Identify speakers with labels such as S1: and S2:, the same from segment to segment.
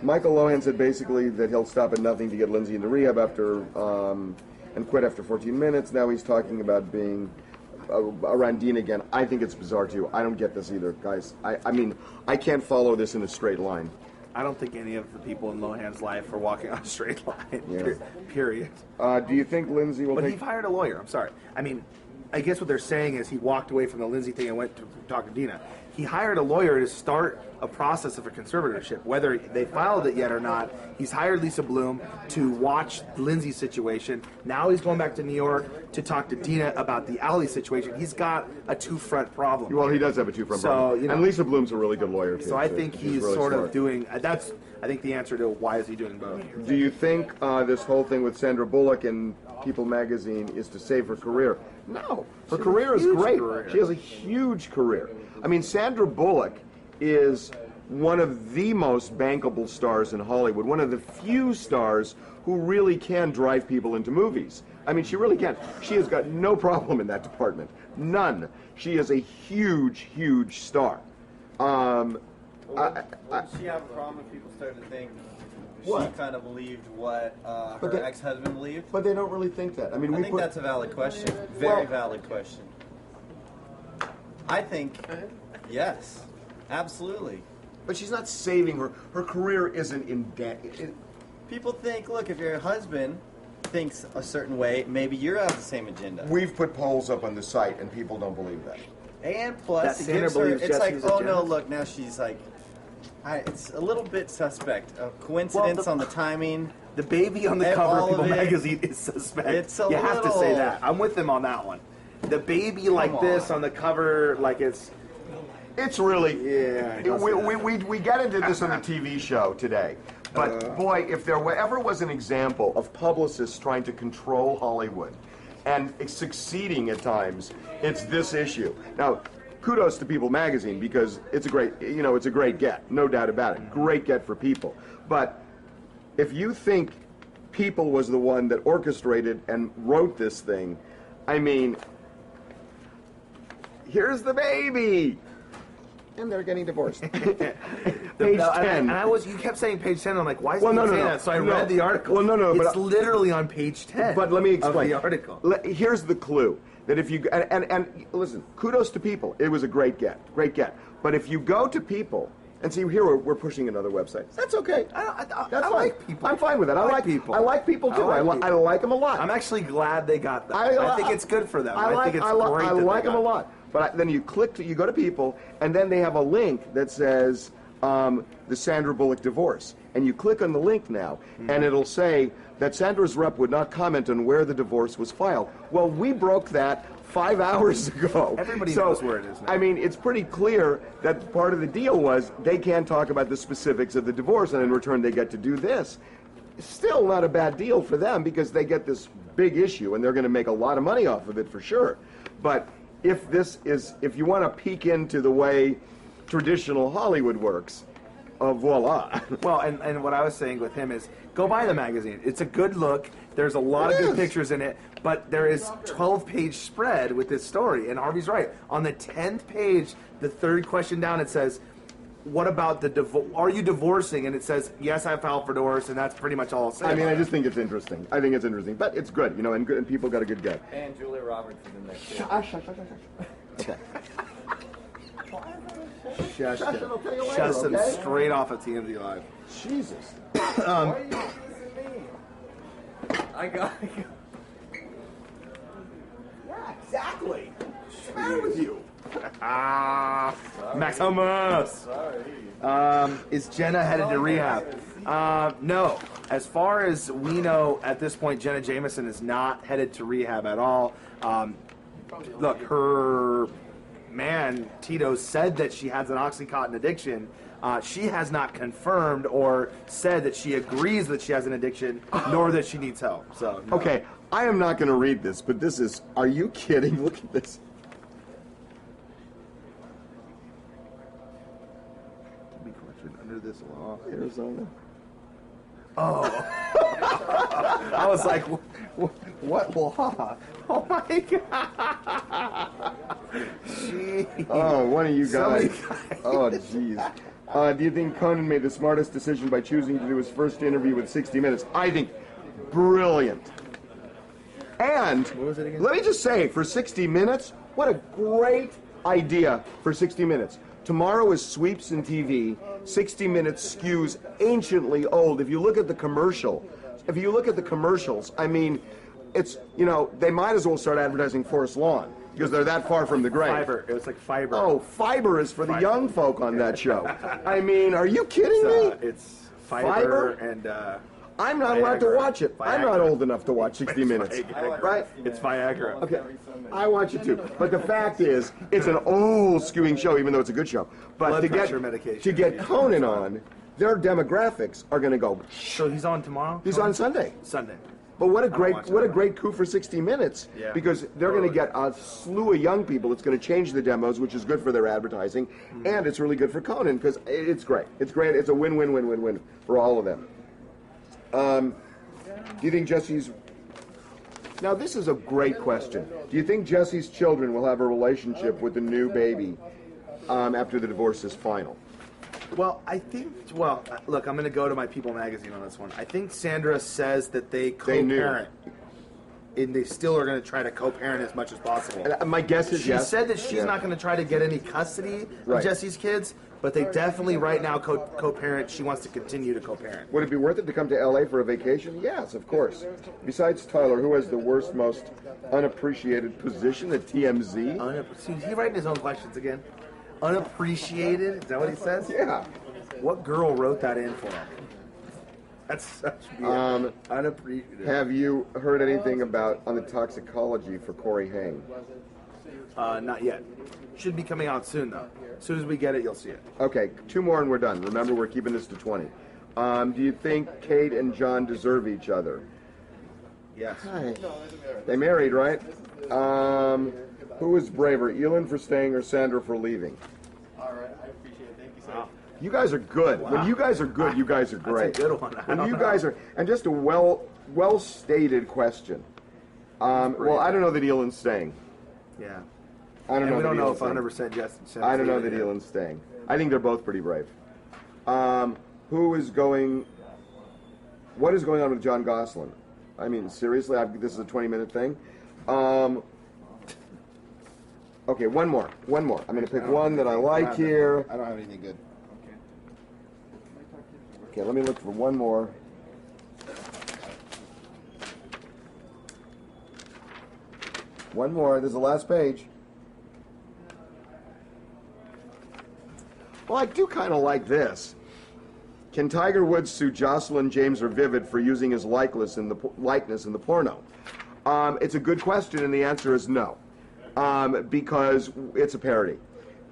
S1: Michael Lohan said basically that he'll stop at nothing to get Lindsay into rehab after and quit after 14 minutes. Now he's talking about being around Dean again. I think it's bizarre too. I don't get this either, guys. I mean, I can't follow this in a straight line.
S2: I don't think any of the people in Lohan's life are walking on a straight line.
S1: Yeah.
S2: Period.
S1: Do you think Lindsay will?
S2: But he hired a lawyer. I'm sorry. I mean, I guess what they're saying is he walked away from the Lindsay thing and went to talk to Dina. He hired a lawyer to start a process of a conservatorship. Whether they filed it yet or not, he's hired Lisa Bloom to watch Lindsay's situation. Now he's going back to New York to talk to Dina about the Allie situation. He's got a two-front problem.
S1: Well, he does have a two-front problem.
S2: You know,
S1: and Lisa Bloom's a really good lawyer, too.
S2: So I think he's
S1: really
S2: sort
S1: smart.
S2: of doing, that's, I think the answer to why is he doing both.
S1: Do you think this whole thing with Sandra Bullock and People magazine is to save her career? No. Her career is great.
S2: Career.
S1: She has a huge career. I mean, Sandra Bullock is one of the most bankable stars in Hollywood, one of the few stars who really can drive people into movies. I mean, she really can. She has got no problem in that department. None. She is a huge, huge star.
S3: Would she have a problem if people started to think she kind of believed what her ex-husband believed?
S1: But they don't really think that. I mean,
S3: I think that's a valid question. Very valid question. I think, yes, absolutely.
S1: But she's not saving her. Her career isn't in debt.
S3: People think, look, if your husband thinks a certain way, maybe you're out the same agenda.
S1: We've put polls up on the site, and people don't believe that.
S3: And plus, it gives her, it's like, oh no, look, now she's like, it's a little bit suspect. A coincidence on the timing.
S2: The baby on the cover of People magazine is suspect.
S3: It's a
S2: you have to say that. I'm with them on that one. The baby like this on the cover, like it's
S1: really,
S2: yeah.
S1: We got into this on the TV show today. But boy, if there ever was an example of publicists trying to control Hollywood and succeeding at times, it's this issue. Now, kudos to People magazine because it's a great, it's a great get, no doubt about it. Great get for People. But if you think People was the one that orchestrated and wrote this thing, I mean, here's the baby. And they're getting divorced. Page 10.
S2: And you kept saying page 10. And I'm like, why is he saying that? So I read the article.
S1: Well, no,
S2: it's literally on page 10.
S1: But let me explain
S2: of the article.
S1: Here's the clue that if you and listen, kudos to People. It was a great get. But if you go to People and see here we're pushing another website. That's okay.
S2: I like People.
S1: I'm fine with that. I like People. I like People too. I like them a lot.
S2: I'm actually glad they got that. I think it's good for them. I think it's great.
S1: I like them a lot. But then you go to People, and then they have a link that says the Sandra Bullock divorce. And you click on the link now, and it'll say that Sandra's rep would not comment on where the divorce was filed. Well, we broke that 5 hours ago.
S2: Everybody knows where it is now.
S1: I mean, it's pretty clear that part of the deal was they can't talk about the specifics of the divorce, and in return they get to do this. Still not a bad deal for them because they get this big issue, and they're going to make a lot of money off of it for sure. But if you want to peek into the way traditional Hollywood works, voila.
S2: Well, and what I was saying with him is, go buy the magazine. It's a good look. There's a lot of good pictures in it, but there is 12-page spread with this story, and Harvey's right. On the 10th page, the third question down, it says, what about the divorce? Are you divorcing? And it says, yes, I filed for divorce, and that's pretty much all I'll say.
S1: I mean, I just think it's interesting. I think it's interesting, but it's good, and People got a good get.
S3: And Julia Roberts is in there.
S1: Shush. Okay.
S2: Shush them straight off of TMZ Live.
S1: Jesus.
S3: Why are you accusing me? I got.
S1: Yeah, exactly. What's the matter with you?
S2: Maximus.
S3: Sorry.
S2: Is Jenna headed to rehab? No. As far as we know, at this point, Jenna Jameson is not headed to rehab at all. Look, her man, Tito, said that she has an Oxycontin addiction. She has not confirmed or said that she agrees that she has an addiction, nor that she needs help. So no.
S1: Okay, I am not going to read this, but this is, are you kidding? Look at this.
S2: Under this law,
S1: Arizona.
S2: Oh. I was like, what law? Oh my God. Jeez.
S1: Oh, one of you guys. Oh, jeez. Do you think Conan made the smartest decision by choosing to do his first interview with 60 Minutes? I think brilliant. And let me just say, for 60 Minutes, what a great idea for 60 Minutes. Tomorrow is sweeps in TV. 60 Minutes skews anciently old. If you look at the commercials, I mean, it's, you know, they might as well start advertising Forest Lawn because they're that far from the grave.
S2: Fiber. It was like Fiber.
S1: Oh, Fiber is for the young folk on that show. I mean, are you kidding me?
S2: It's Fiber and...
S1: I'm not allowed to watch it.
S2: Viagra.
S1: I'm not old enough to watch 60 Minutes. Right?
S2: It's Viagra.
S1: Okay. I watch it too. But the fact is, it's an old skewing show, even though it's a good show. But
S2: Blood
S1: to
S2: pressure medication.
S1: to get Conan on, their demographics are going to go.
S2: So he's on tomorrow?
S1: He's on Sunday.
S2: Sunday.
S1: But what a great coup for 60 Minutes,
S2: Yeah.
S1: because they're going to get a slew of young people. It's going to change the demos, which is good for their advertising, and it's really good for Conan because it's great. It's great. It's a win-win-win-win-win for all of them. Do you think Jesse's... Now, this is a great question. Do you think Jesse's children will have a relationship with the new baby after the divorce is final?
S2: Well, I think... Well, look, I'm going to go to my People magazine on this one. I think Sandra says that they co-parent. And they still are going to try to co-parent as much as possible.
S1: My guess is yes.
S2: She said that she's not going to try to get any custody of Jesse's kids, but they definitely right now co-parent. She wants to continue to co-parent.
S1: Would it be worth it to come to L.A. for a vacation? Yes, of course. Besides Tyler, who has the worst, most unappreciated position at TMZ?
S2: Is he writing his own questions again? Unappreciated? Is that what he says?
S1: Yeah.
S2: What girl wrote that in for him? That's such weird. Unappreciated.
S1: Have you heard anything on the toxicology for Corey Haim?
S2: Not yet. Should be coming out soon, though. As soon as we get it, you'll see it.
S1: Okay, 2 more and we're done. Remember, we're keeping this to 20. Do you think Kate and John deserve each other?
S2: Yes.
S1: Hi. They married, right? Who is braver, Elin for staying or Sandra for leaving?
S3: All right, I appreciate it. Thank you, sir.
S1: You guys are good. Wow. When you guys are good, you guys are great.
S2: That's a good one.
S1: When you guys are, and just a well stated question. Well, I don't know that Elin's staying.
S2: Yeah.
S1: I don't know.
S2: We don't know if
S1: Elin's
S2: 100% yes.
S1: I don't know that Elin's staying. I think they're both pretty brave. Who is going? What is going on with John Gosselin? I mean, seriously, this is a 20-minute thing. Okay, one more. I'm going to pick one that I like here.
S3: I don't have anything good.
S1: Okay, let me look for one more. One more. This is the last page. Well, I do kind of like this. Can Tiger Woods sue Jocelyn, James, or Vivid for using his likeness in the porno? It's a good question, and the answer is no, because it's a parody.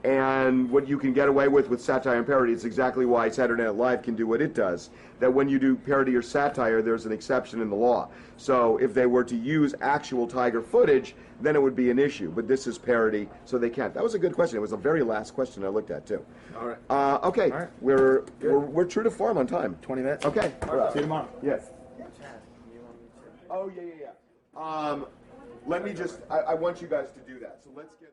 S1: And what you can get away with satire and parody, it's exactly why Saturday Night Live can do what it does. That when you do parody or satire, there's an exception in the law. So if they were to use actual Tiger footage, then it would be an issue. But this is parody, so they can't. That was a good question. It was the very last question I looked at, too.
S2: All right.
S1: Okay. All right. We're true to form on time.
S2: 20 minutes?
S1: Okay.
S2: All right. See you tomorrow.
S1: Yes. Oh, yeah. Let me just, I want you guys to do that. So let's get...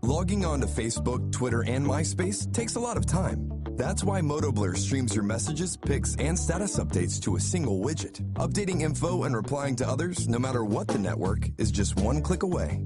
S4: Logging on to Facebook, Twitter, and MySpace takes a lot of time. That's why MotoBlur streams your messages, pics, and status updates to a single widget. Updating info and replying to others, no matter what the network, is just one click away.